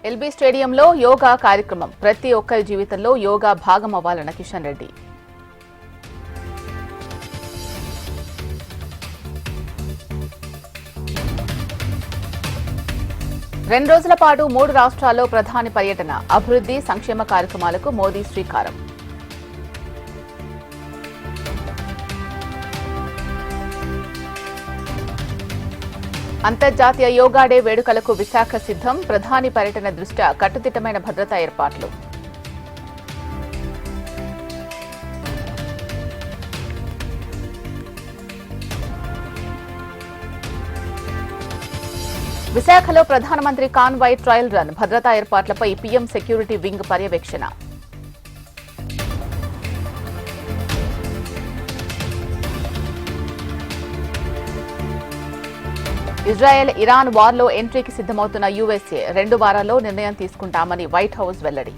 LB స్టేడియంలో యోగా కార్యక్రమం. ప్రతి ఒక్కరి జీవితంలో యోగా భాగం అవ్వాలన్న కిషన్ రెడ్డి. రెండు రోజుల పాటు 3 రాష్ట్రాల్లో ప్రధాని పర్యటన. అభివృద్ధి సంక్షేమ కార్యక్రమాలకు మోదీ శ్రీకారం. అంతర్జాతీయ యోగా డే వేడుకలకు విశాఖ సిద్ధం. ప్రధాని పర్యటన దృష్ట్యా కట్టుదిట్టమైన భద్రతా ఏర్పాట్లు. విశాఖలో ప్రధానమంత్రి కాన్వాయ్ ట్రయల్ రన్. భద్రతా ఏర్పాట్లపై పీఎం సెక్యూరిటీ వింగ్ పర్యవేక్షణ. ఇజ్రాయెల్ ఇరాన్ వార్లో ఎంట్రీకి సిద్ధమవుతున్న యూఎస్ఏ. 2 వారాల్లో నిర్ణయం తీసుకుంటామని వైట్ హౌస్ వెల్లడి.